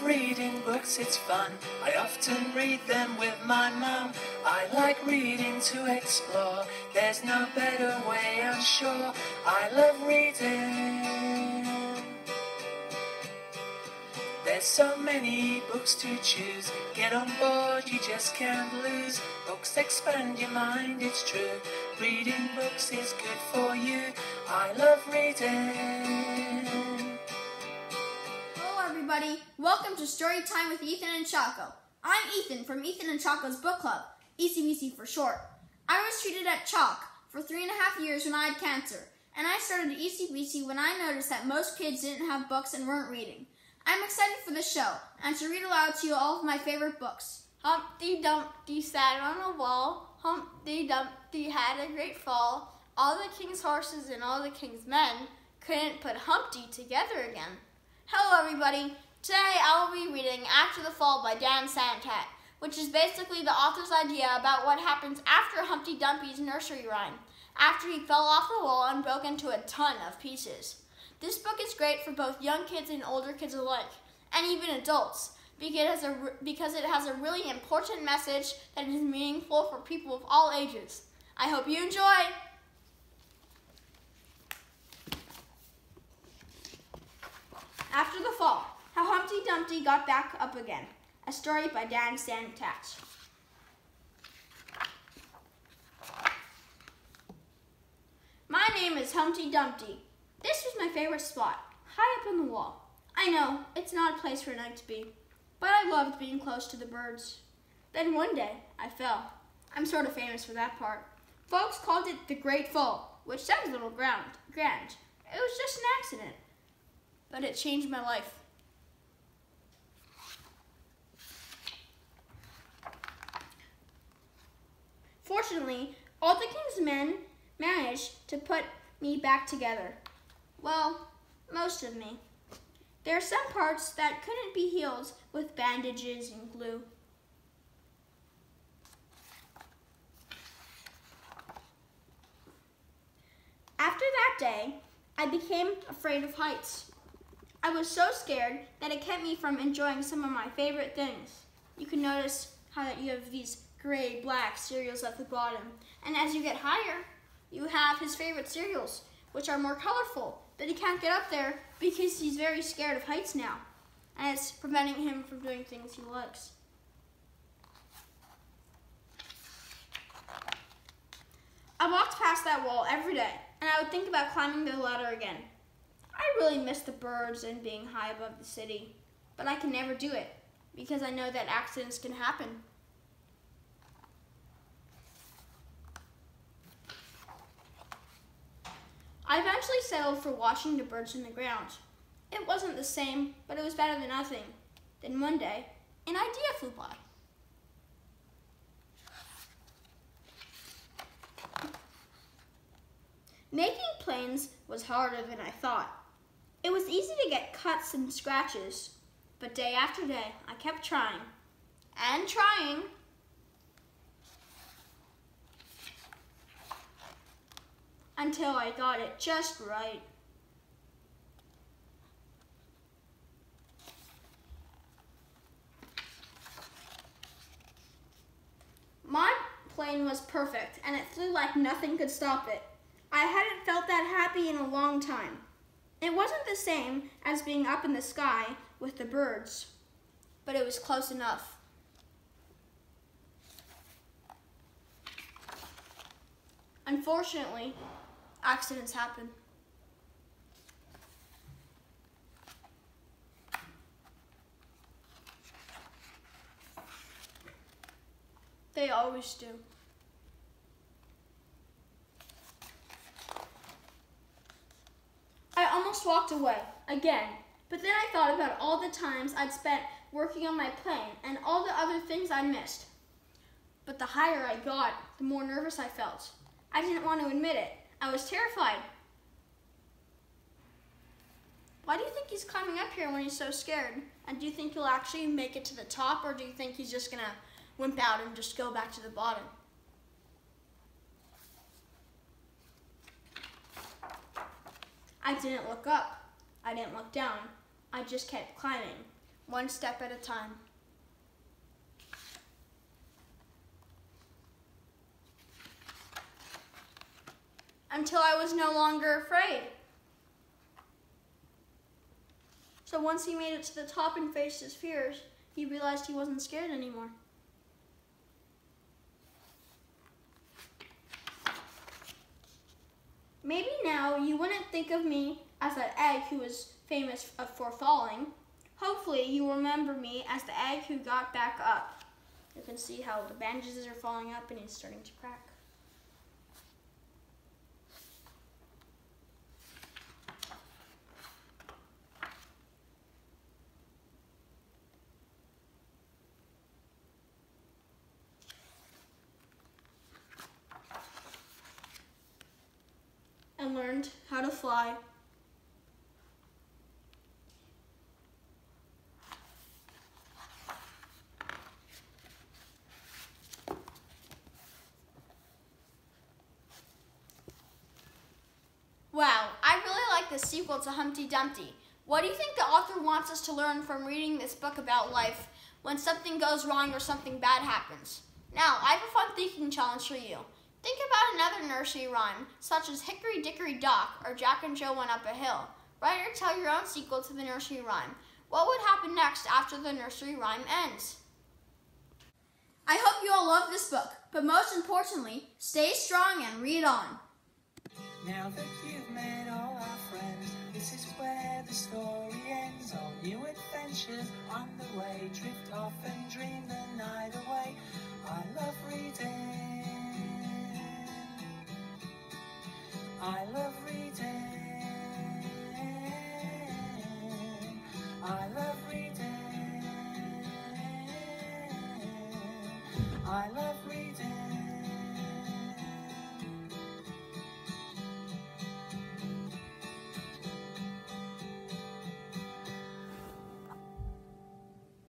reading books, it's fun. I often read them with my mum. I like reading to explore. There's no better way, I'm sure. I love reading. There's so many books to choose. Get on board, you just can't lose. Books expand your mind, it's true. Reading books is good for you. I love reading. Hello everybody, welcome to Storytime with Ethan and Choco. I'm Ethan from Ethan and Choco's book club, ECBC for short. I was treated at Chalk for 3.5 years when I had cancer, and I started ECBC when I noticed that most kids didn't have books and weren't reading. I'm excited for the show and to read aloud to you all of my favorite books. Humpty Dumpty sat on a wall. Humpty Dumpty had a great fall. All the king's horses and all the king's men couldn't put Humpty together again. Hello everybody. Today I will be reading After the Fall by Dan Santat, which is basically the author's idea about what happens after Humpty Dumpty's nursery rhyme, after he fell off the wall and broke into a ton of pieces. This book is great for both young kids and older kids alike, and even adults, because it has a really important message that is meaningful for people of all ages. I hope you enjoy! After the Fall, How Humpty Dumpty Got Back Up Again, a story by Dan Santat. My name is Humpty Dumpty. This was my favorite spot, high up on the wall. I know, it's not a place for a knight to be, but I loved being close to the birds. Then one day, I fell. I'm sort of famous for that part. Folks called it the Great Fall, which sounds a little grand. It was just an accident, but it changed my life. Fortunately, all the king's men managed to put me back together. Well, most of me. There are some parts that couldn't be healed with bandages and glue. After that day, I became afraid of heights. I was so scared that it kept me from enjoying some of my favorite things. You can notice how that you have these gray, black cereals at the bottom. And as you get higher, you have his favorite cereals, which are more colorful, but he can't get up there because he's very scared of heights now, and it's preventing him from doing things he likes. I walked past that wall every day, and I would think about climbing the ladder again. I really miss the birds and being high above the city, but I can never do it because I know that accidents can happen. I eventually settled for watching the birds in the ground. It wasn't the same, but it was better than nothing. Then one day, an idea flew by. Making planes was harder than I thought. It was easy to get cuts and scratches, but day after day, I kept trying and trying. Until I got it just right. My plane was perfect, and it flew like nothing could stop it. I hadn't felt that happy in a long time. It wasn't the same as being up in the sky with the birds, but it was close enough. Unfortunately, accidents happen. They always do. I almost walked away, again, but then I thought about all the times I'd spent working on my plane and all the other things I missed. But the higher I got, the more nervous I felt. I didn't want to admit it. I was terrified. Why do you think he's climbing up here when he's so scared? And do you think he'll actually make it to the top, or do you think he's just gonna wimp out and just go back to the bottom? I didn't look up. I didn't look down. I just kept climbing. one step at a time. Until I was no longer afraid. So once he made it to the top and faced his fears, he realized he wasn't scared anymore. Maybe now you wouldn't think of me as that egg who was famous for falling. Hopefully you remember me as the egg who got back up. You can see how the bandages are falling up and it's starting to crack. And learned how to fly. Wow, I really like the sequel to Humpty Dumpty. What do you think the author wants us to learn from reading this book about life when something goes wrong or something bad happens? Now, I have a fun thinking challenge for you. Think about another nursery rhyme, such as Hickory Dickory Dock or Jack and Jill Went Up a Hill. Write or tell your own sequel to the nursery rhyme. What would happen next after the nursery rhyme ends? I hope you all love this book, but most importantly, stay strong and read on. Now that you've met all our friends, this is where the story ends. All new adventures on the way, drift off and dream the night away. I love reading. I love reading. I love reading. I love